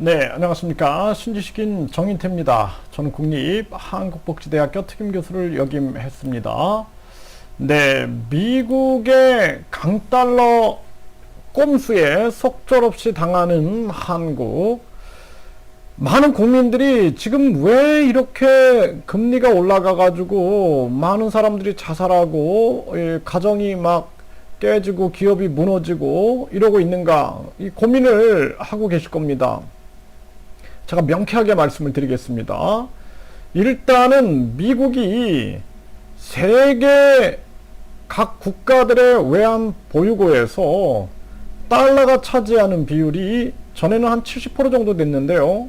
네, 안녕하십니까. 신지식인 정인태입니다. 저는 국립한국복지대학교 특임교수를 역임했습니다. 네, 미국의 강달러 꼼수에 속절없이 당하는 한국. 많은 국민들이 지금 왜 이렇게 금리가 올라가가지고 많은 사람들이 자살하고 가정이 막 깨지고 기업이 무너지고 이러고 있는가, 이 고민을 하고 계실 겁니다. 제가 명쾌하게 말씀을 드리겠습니다. 일단은 미국이 세계 각 국가들의 외환 보유고에서 달러가 차지하는 비율이 전에는 한 70% 정도 됐는데요.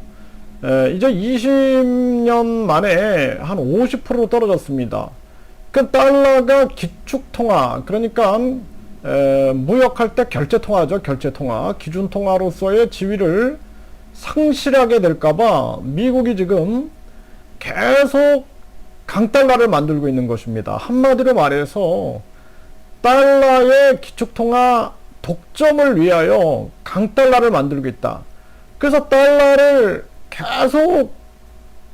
이제 20년 만에 한 50%로 떨어졌습니다. 그 달러가 기축통화, 그러니까 무역할 때 결제통화죠. 결제통화, 기준통화로서의 지위를 상실하게 될까봐 미국이 지금 계속 강달러를 만들고 있는 것입니다. 한마디로 말해서 달러의 기축통화 독점을 위하여 강달러를 만들고 있다. 그래서 달러를 계속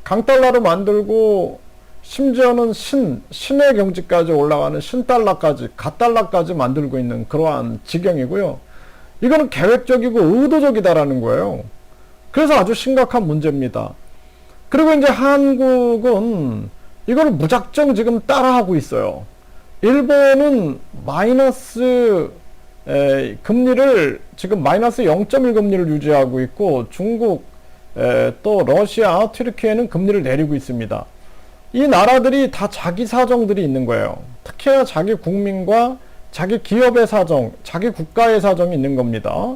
강달러로 만들고 심지어는 신의 경지까지 올라가는 신달러까지, 갓달러까지 만들고 있는 그러한 지경이고요. 이거는 계획적이고 의도적이다라는 거예요. 그래서 아주 심각한 문제입니다. 그리고 이제 한국은 이걸 무작정 지금 따라하고 있어요. 일본은 마이너스 금리를 지금 마이너스 0.1 금리를 유지하고 있고, 중국 또 러시아, 튀르키예는 금리를 내리고 있습니다. 이 나라들이 다 자기 사정들이 있는 거예요. 특히나 자기 국민과 자기 기업의 사정, 자기 국가의 사정이 있는 겁니다.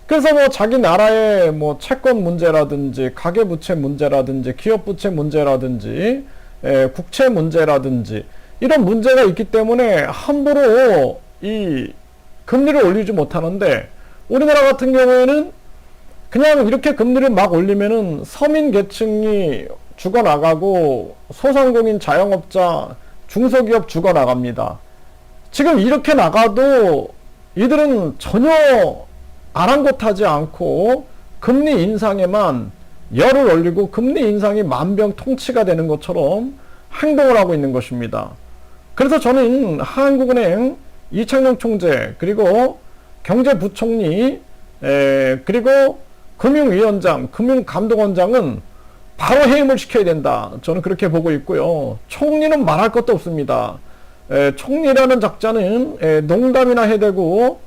그래서 뭐 자기 나라의 뭐 채권 문제라든지 가계부채 문제라든지 기업부채 문제라든지 국채 문제라든지 이런 문제가 있기 때문에 함부로 이 금리를 올리지 못하는데, 우리나라 같은 경우에는 그냥 이렇게 금리를 막 올리면은 서민 계층이 죽어나가고 소상공인 자영업자 중소기업 죽어나갑니다. 지금 이렇게 나가도 이들은 전혀 아랑곳하지 않고 금리 인상에만 열을 올리고 금리 인상이 만병통치가 되는 것처럼 행동을 하고 있는 것입니다. 그래서 저는 한국은행 이창용 총재, 그리고 경제부총리, 그리고 금융위원장, 금융감독원장은 바로 해임을 시켜야 된다. 저는 그렇게 보고 있고요. 총리는 말할 것도 없습니다. 총리라는 작자는 농담이나 해대고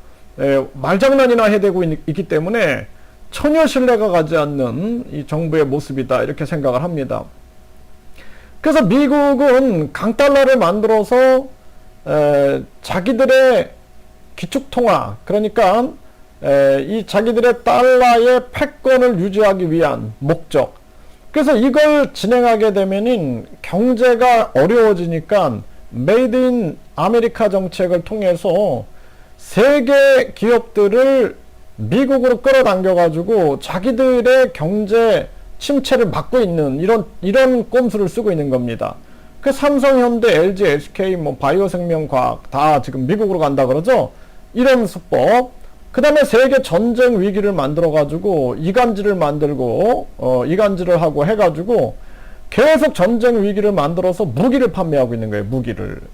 말장난이나 해대고 있기 때문에 전혀 신뢰가 가지 않는 이 정부의 모습이다, 이렇게 생각을 합니다. 그래서 미국은 강달러를 만들어서 자기들의 기축통화, 그러니까 이 자기들의 달러의 패권을 유지하기 위한 목적, 그래서 이걸 진행하게 되면은 경제가 어려워지니까 메이드 인 아메리카 정책을 통해서 세계 기업들을 미국으로 끌어당겨 가지고 자기들의 경제 침체를 막고 있는 이런 꼼수를 쓰고 있는 겁니다. 그 삼성, 현대, LG, SK, 뭐 바이오생명과학 다 지금 미국으로 간다 그러죠. 이런 수법. 그 다음에 세계 전쟁 위기를 만들어 가지고 이간질을 만들고 이간질을 하고 해가지고 계속 전쟁 위기를 만들어서 무기를 판매하고 있는 거예요.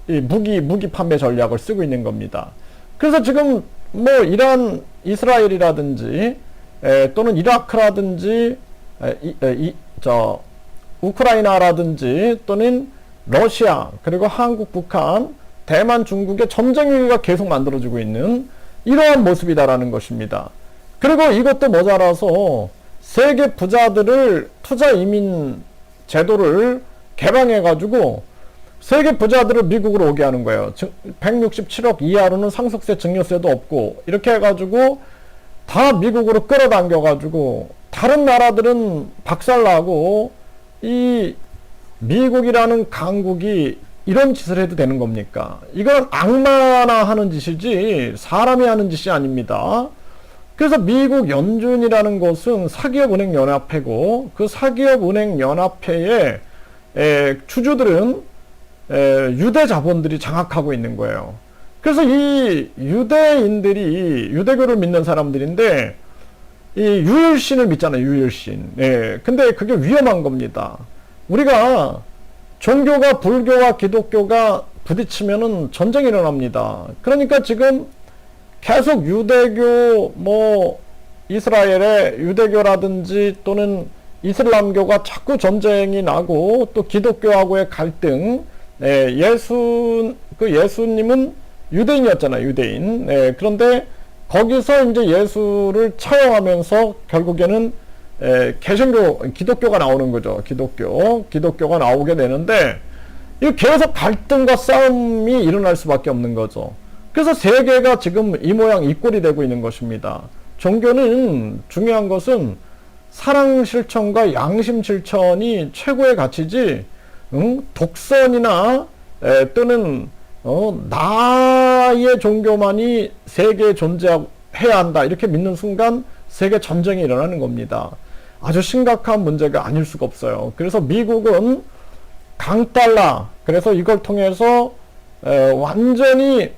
이 무기 판매 전략을 쓰고 있는 겁니다. 그래서 지금 뭐 이란, 이스라엘이라든지 또는 이라크라든지 우크라이나라든지 또는 러시아, 그리고 한국, 북한, 대만, 중국의 전쟁 위기가 계속 만들어지고 있는 이러한 모습이다라는 것입니다. 그리고 이것도 모자라서 세계 부자들을 투자 이민 제도를 개방해 가지고 세계 부자들을 미국으로 오게 하는 거예요. 167억 이하로는 상속세, 증여세도 없고 이렇게 해가지고 다 미국으로 끌어당겨 가지고 다른 나라들은 박살나고, 이 미국이라는 강국이 이런 짓을 해도 되는 겁니까? 이건 악마나 하는 짓이지 사람이 하는 짓이 아닙니다. 그래서 미국 연준이라는 것은 사기업은행연합회고, 그 사기업은행연합회의 주주들은 유대 자본들이 장악하고 있는 거예요. 그래서 이 유대인들이 유대교를 믿는 사람들인데 이 유일신을 믿잖아요. 유일신. 예. 근데 그게 위험한 겁니다. 우리가 종교가 불교와 기독교가 부딪히면은 전쟁이 일어납니다. 그러니까 지금 계속 유대교, 뭐 이스라엘의 유대교라든지 또는 이슬람교가 자꾸 전쟁이 나고, 또 기독교하고의 갈등. 예수님은 유대인이었잖아요. 유대인. 그런데 거기서 이제 예수를 차용하면서 결국에는 개신교, 기독교가 나오는 거죠. 기독교가 나오게 되는데, 이 계속 갈등과 싸움이 일어날 수밖에 없는 거죠. 그래서 세계가 지금 이 모양 이 꼴이 되고 있는 것입니다. 종교는 중요한 것은 사랑 실천과 양심 실천이 최고의 가치지, 독선이나 또는 나의 종교만이 세계에 존재해야 한다 이렇게 믿는 순간 세계 전쟁이 일어나는 겁니다. 아주 심각한 문제가 아닐 수가 없어요. 그래서 미국은 강달러, 그래서 이걸 통해서 완전히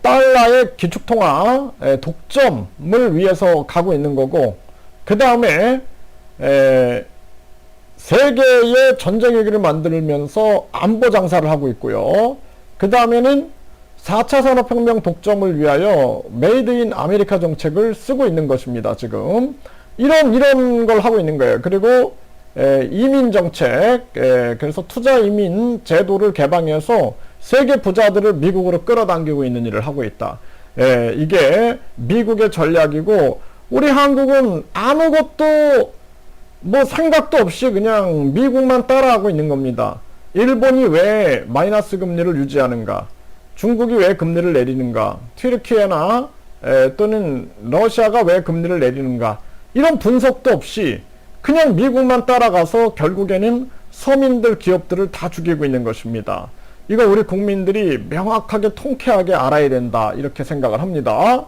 달러의 기축통화 독점을 위해서 가고 있는 거고, 그 다음에 세계의 전쟁 위기를 만들면서 안보 장사를 하고 있고요. 그 다음에는 4차 산업혁명 독점을 위하여 메이드 인 아메리카 정책을 쓰고 있는 것입니다. 지금 이런 걸 하고 있는 거예요. 그리고 이민 정책, 그래서 투자 이민 제도를 개방해서 세계 부자들을 미국으로 끌어당기고 있는 일을 하고 있다. 이게 미국의 전략이고, 우리 한국은 아무것도 뭐 생각도 없이 그냥 미국만 따라하고 있는 겁니다. 일본이 왜 마이너스 금리를 유지하는가? 중국이 왜 금리를 내리는가? 튀르키예나 또는 러시아가 왜 금리를 내리는가? 이런 분석도 없이 그냥 미국만 따라가서 결국에는 서민들, 기업들을 다 죽이고 있는 것입니다. 이거 우리 국민들이 명확하게 통쾌하게 알아야 된다, 이렇게 생각을 합니다.